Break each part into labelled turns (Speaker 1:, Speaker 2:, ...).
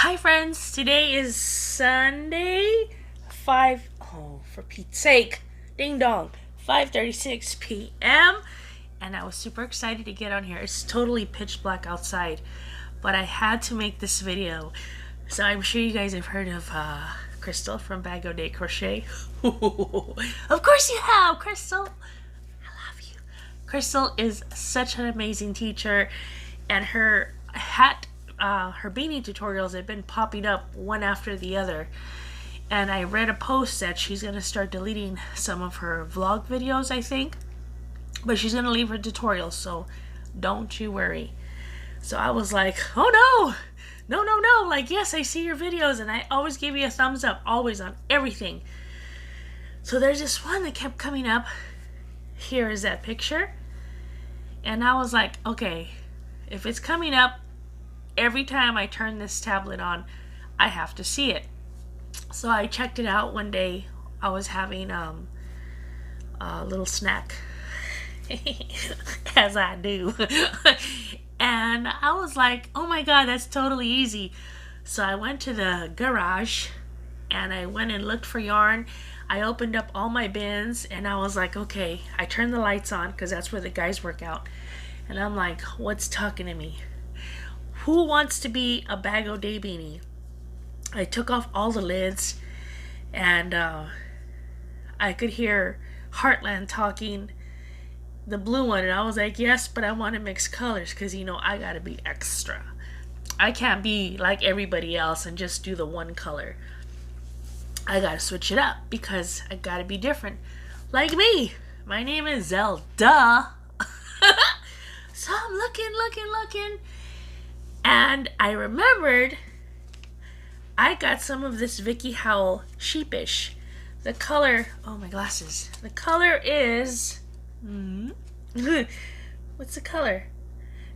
Speaker 1: Hi friends, today is Sunday, for Pete's sake, ding dong, 5:36 p.m. and I was super excited to get on here. It's totally pitch black outside, but I had to make this video. So I'm sure you guys have heard of Crystal from O'Day Crochet. Of course you have, Crystal. I love you. Crystal is such an amazing teacher, and her beanie tutorials have been popping up one after the other. And I read a post that she's going to start deleting some of her vlog videos, I think. But she's going to leave her tutorials, so don't you worry. So I was like, oh no, no. Like, yes, I see your videos, and I always give you a thumbs up, always on everything. So there's this one that kept coming up. Here is that picture. And I was like, okay, if it's coming up, every time I turn this tablet on, I have to see it. So I checked it out one day. I was having a little snack, as I do. And I was like, oh my god, that's totally easy. So I went to the garage and I went and looked for yarn. I opened up all my bins and I was like, okay, I turned the lights on because that's where the guys work out. And I'm like, what's talking to me? Who wants to be a bag O'Day Beanie? I took off all the lids and I could hear Heartland talking, the blue one, and I was like, yes, but I want to mix colors because, you know, I gotta be extra. I can't be like everybody else and just do the one color. I gotta switch it up because I gotta be different. Like me. My name is Zelda. So I'm looking. And I remembered I got some of this Vicky Howell Sheepish. The color, oh my glasses. The color is, what's the color?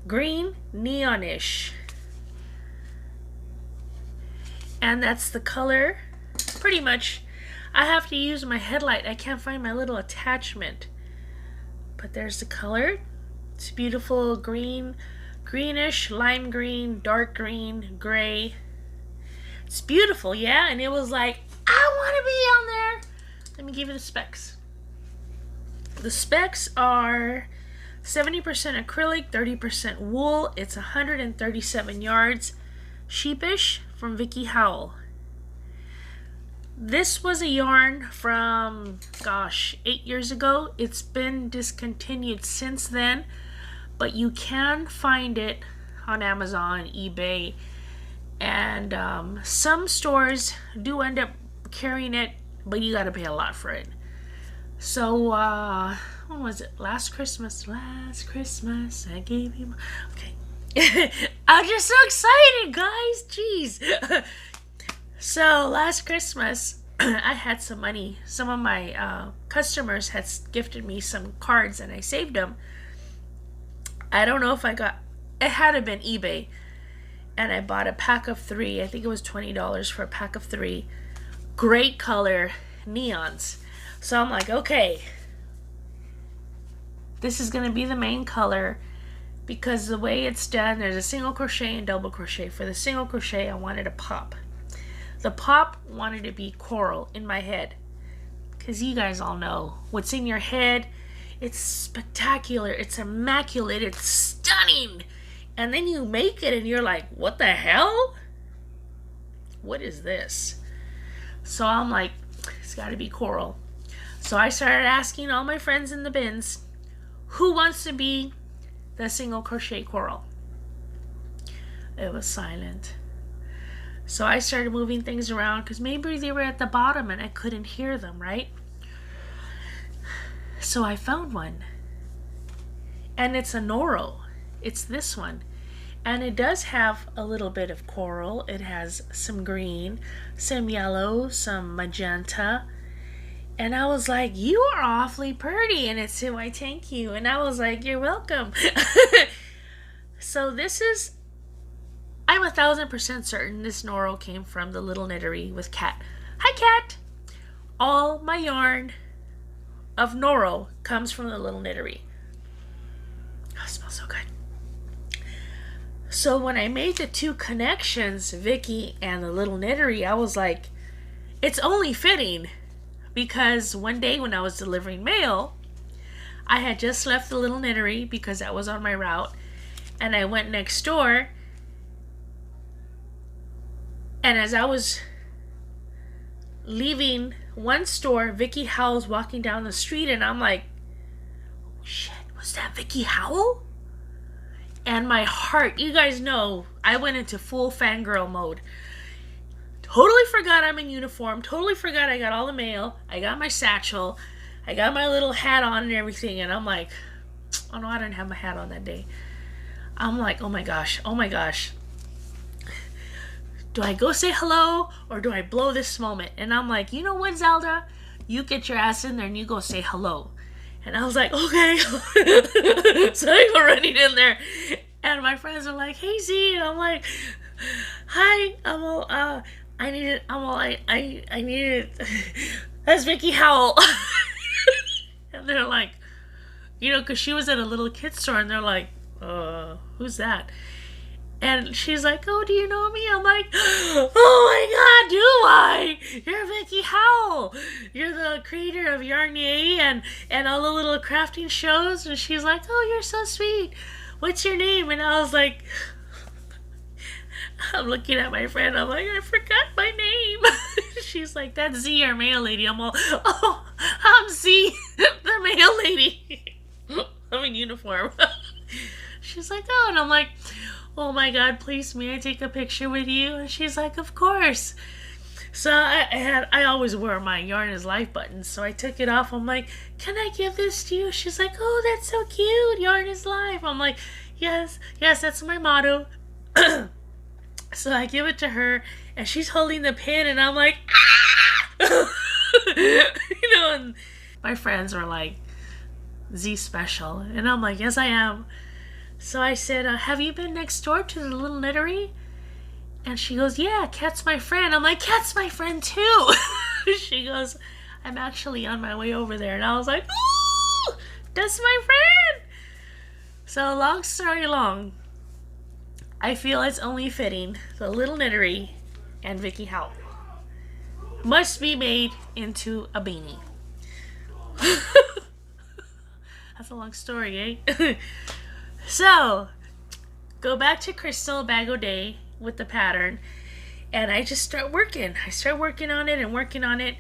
Speaker 1: Green neonish. And that's the color, pretty much. I have to use my headlight. I can't find my little attachment. But there's the color. It's beautiful green. Greenish, lime green, dark green, gray. It's beautiful, yeah? And it was like, I want to be on there. Let me give you the specs. The specs are 70% acrylic, 30% wool. It's 137 yards. Sheepish from Vicky Howell. This was a yarn from, 8 years ago. It's been discontinued since then. But you can find it on Amazon, eBay, and some stores do end up carrying it, but you gotta pay a lot for it. So, when was it? Last Christmas I gave you my... Okay. I'm just so excited, guys. Jeez. So, last Christmas, I had some money. Some of my customers had gifted me some cards, and I saved them. I don't know if I got, it had to have been eBay, and I bought a pack of 3. I think it was $20 for a pack of 3. Great color neons. So I'm like, okay, this is going to be the main color because the way it's done, there's a single crochet and double crochet. For the single crochet, I wanted a pop. The pop wanted to be coral in my head because you guys all know what's in your head. It's spectacular, it's immaculate, it's stunning. And then you make it and you're like, what the hell? What is this? So I'm like, it's gotta be coral. So I started asking all my friends in the bins, who wants to be the single crochet coral? It was silent. So I started moving things around because maybe they were at the bottom and I couldn't hear them, right? So I found one, and it's a Noro. It's this one, and it does have a little bit of coral. It has some green, some yellow, some magenta, and I was like, you are awfully pretty. And it said, why, thank you. And I was like, you're welcome. So this is, I'm 1000% certain this Noro came from the Little Knittery with Cat. Hi, Cat. All my yarn of Noro comes from the Little Knittery. Oh, it smells so good. So when I made the two connections, Vicky and the Little Knittery, I was like, it's only fitting. Because one day when I was delivering mail, I had just left the Little Knittery because that was on my route. And I went next door. And as I was leaving one store, Vicky Howell's walking down the street. And I'm like, oh shit, was that Vicky Howell? And my heart, you guys know, I went into full fangirl mode. Totally forgot I'm in uniform. Totally forgot I got all the mail. I got my satchel. I got my little hat on and everything. And I'm like, oh no, I didn't have my hat on that day. I'm like, oh my gosh, oh my gosh. Do I go say hello or do I blow this moment? And I'm like, you know what, Zelda? You get your ass in there and you go say hello. And I was like, okay. So I go running in there. And my friends are like, hey Z. And I'm like, hi. I'm all, I need it. I'm all, I need it. That's Vicky Howell. And they're like, you know, because she was at a little kid's store. And they're like, who's that? And she's like, oh, do you know me? I'm like, oh my God, do I? You're Vicky Howell. You're the creator of Yarnier and all the little crafting shows. And she's like, oh, you're so sweet. What's your name? And I was like, I'm looking at my friend. I'm like, I forgot my name. She's like, that's Z, our mail lady. I'm all, oh, I'm Z, the mail lady. I'm in uniform. She's like, oh, and I'm like, oh my God, please, may I take a picture with you? And she's like, of course. So I always wear my Yarn is Life button. So I took it off. I'm like, can I give this to you? She's like, oh, that's so cute. Yarn is Life. I'm like, yes, that's my motto. So I give it to her and she's holding the pin and I'm like, ah! You know, and my friends were like, Z special. And I'm like, yes, I am. So I said, have you been next door to the Little Knittery? And she goes, yeah, Kat's my friend. I'm like, Kat's my friend too. She goes, I'm actually on my way over there. And I was like, ooh, that's my friend. So long story long, I feel it's only fitting the Little Knittery and Vicky Howell must be made into a beanie. That's a long story, eh? So, go back to Crystal Bag O'Day with the pattern, and I just start working. I start working on it and working on it,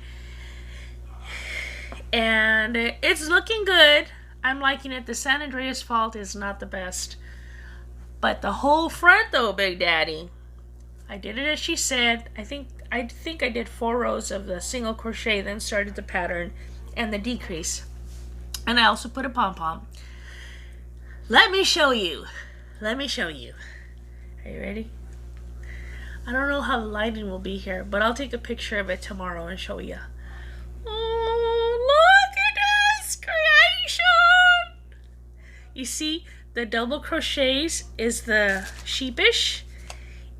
Speaker 1: and it's looking good. I'm liking it. The San Andreas fault is not the best, but the whole front, though, Big Daddy, I did it as she said. I think I did 4 rows of the single crochet, then started the pattern and the decrease, and I also put a pom-pom. Let me show you. Let me show you. Are you ready? I don't know how the lighting will be here, but I'll take a picture of it tomorrow and show you. Oh, look at this creation! You see, the double crochets is the sheepish,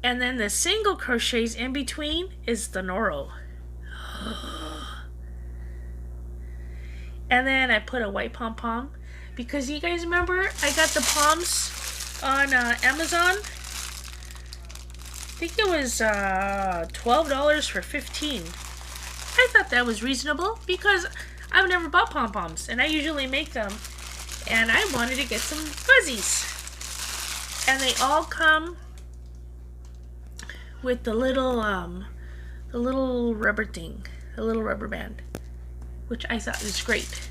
Speaker 1: and then the single crochets in between is the Noro. And then I put a white pom-pom. Because you guys remember, I got the poms on Amazon. I think it was $12 for 15. I thought that was reasonable because I've never bought pom-poms and I usually make them. And I wanted to get some fuzzies. And they all come with the little rubber thing, the little rubber band, which I thought was great.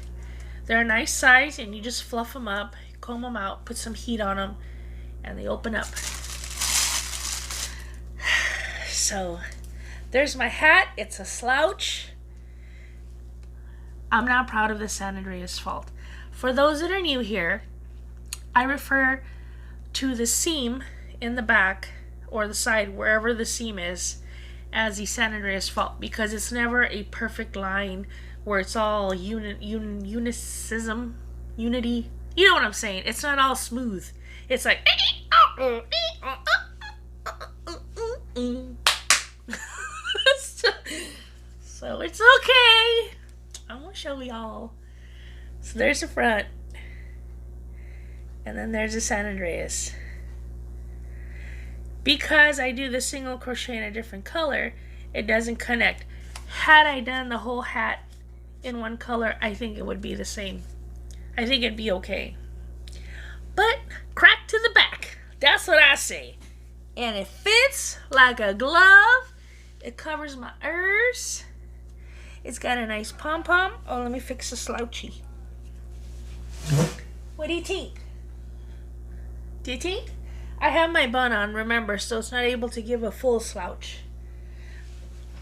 Speaker 1: They're a nice size, and you just fluff them up, comb them out, put some heat on them, and they open up. So, there's my hat. It's a slouch. I'm not proud of the San Andreas fault. For those that are new here, I refer to the seam in the back or the side, wherever the seam is, as the San Andreas fault, because it's never a perfect line where it's all unity. You know what I'm saying? It's not all smooth. It's like so it's okay. I'm gonna show y'all. So there's the front, and then there's the San Andreas. because I do the single crochet in a different color, it doesn't connect. Had I done the whole hat in one color, I think it would be the same. I think it'd be okay. But crack to the back. That's what I say. And it fits like a glove. It covers my ears. It's got a nice pom-pom. Oh, let me fix the slouchy. What do you think? Do you think? I have my bun on, remember, so it's not able to give a full slouch.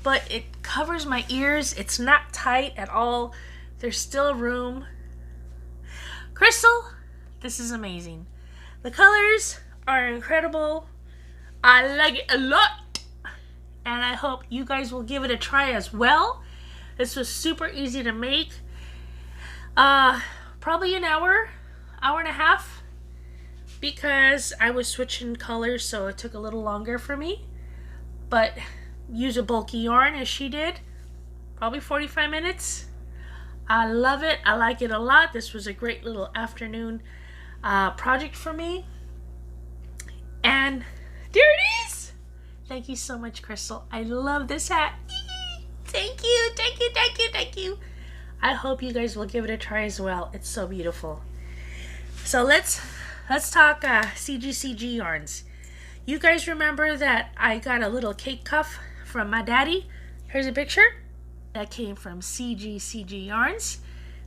Speaker 1: But it covers my ears. It's not tight at all. There's still room. Crystal, this is amazing. The colors are incredible. I like it a lot. And I hope you guys will give it a try as well. This was super easy to make. Probably an hour and a half. Because I was switching colors, so it took a little longer for me. But use a bulky yarn as she did. Probably 45 minutes. I love it. I like it a lot. This was a great little afternoon project for me. And there it is. Thank you so much, Crystal. I love this hat. Thank you, thank you, thank you, thank you. I hope you guys will give it a try as well. It's so beautiful. So let's talk CGCG yarns. You guys remember that I got a little cake cuff from my daddy? Here's a picture. That came from CGCG yarns.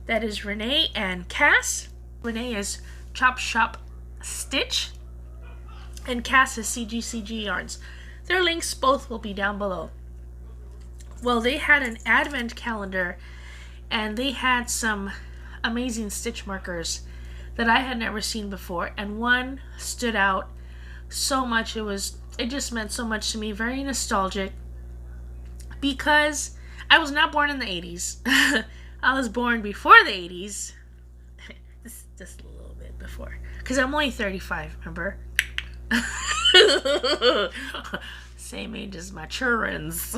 Speaker 1: That is Renee and Cass. Renee is ChopShopStitch. And Cass is CGCG yarns. Their links both will be down below. Well, they had an advent calendar and they had some amazing stitch markers that I had never seen before, and one stood out so much. It just meant so much to me. Very nostalgic, because I was not born in the 80s. I was born before the 80s. Just a little bit before, because I'm only 35, remember? Same age as my children's.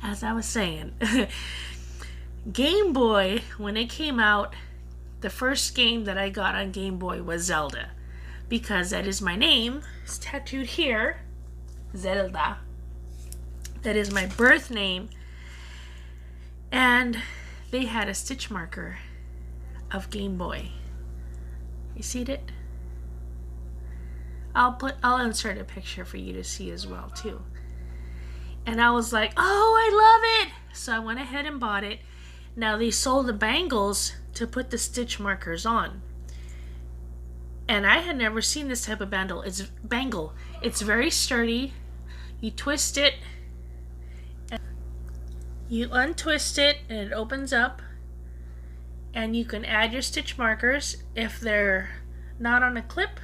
Speaker 1: As I was saying, Game Boy, when it came out, the first game that I got on Game Boy was Zelda, because that is my name. It's tattooed here, Zelda. That is my birth name. And they had a stitch marker of Game Boy. You see it? I'll insert a picture for you to see as well too. And I was like, oh, I love it. So I went ahead and bought it. Now they sold the bangles to put the stitch markers on. And I had never seen this type of bangle. It's very sturdy. You twist it, and you untwist it, and it opens up. And you can add your stitch markers if they're not on a clip.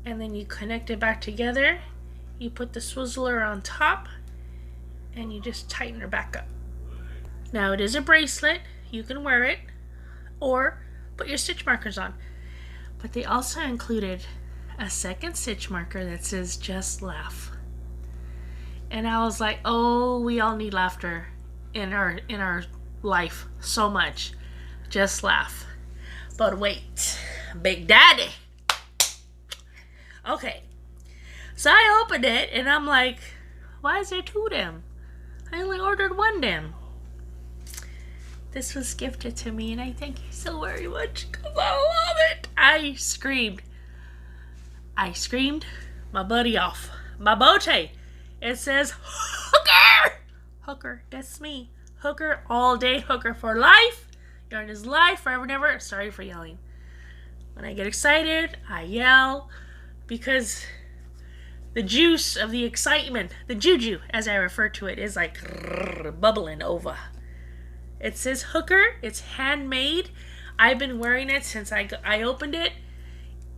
Speaker 1: And then you connect it back together. You put the swizzler on top, and you just tighten her back up. Now it is a bracelet. You can wear it or put your stitch markers on. But they also included a second stitch marker that says just laugh. And I was like, oh, we all need laughter in our life so much. Just laugh. But wait, Big Daddy. Okay, so I opened it and I'm like, why is there two of them? I only ordered one them. This was gifted to me and I thank you so very much because I love it. I screamed my buddy off. My bote. It says hooker. Hooker, that's me. Hooker all day, hooker for life. Yarn is life, forever and ever. Sorry for yelling. When I get excited, I yell. Because the juice of the excitement, the juju, as I refer to it, is like bubbling over. It says hooker. It's handmade. I've been wearing it since I opened it.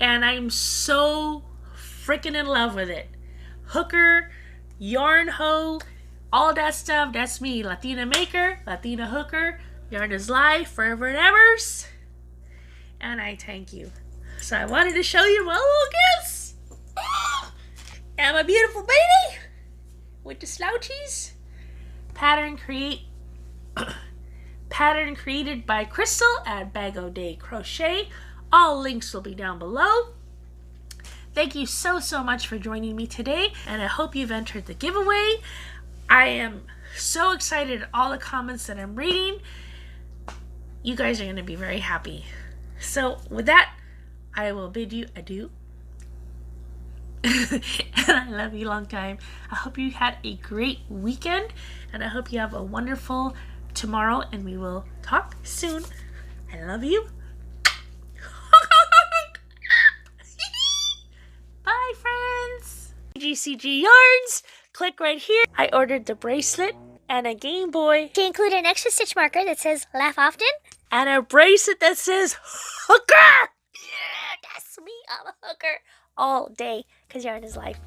Speaker 1: And I'm so freaking in love with it. Hooker, yarn hoe, all that stuff. That's me. Latina maker, Latina hooker. Yarn is life, forever and ever. And I thank you. So I wanted to show you my little gifts. And my beautiful baby with the slouchies. Pattern created by Crystal at O'Day Crochet. All links will be down below. Thank you so much for joining me today, and I hope you've entered the giveaway. I am so excited at all the comments that I'm reading. You guys are going to be very happy. So with that, I will bid you adieu. And I love you long time. I hope you had a great weekend, and I hope you have a wonderful tomorrow, and we will talk soon. I love you. Bye, friends. CGCG yarns. Click right here. I ordered the bracelet and a Game Boy
Speaker 2: To include an extra stitch marker that says laugh often.
Speaker 1: and a bracelet that says hooker. Yeah, that's me. I'm a hooker all day because yarn is life.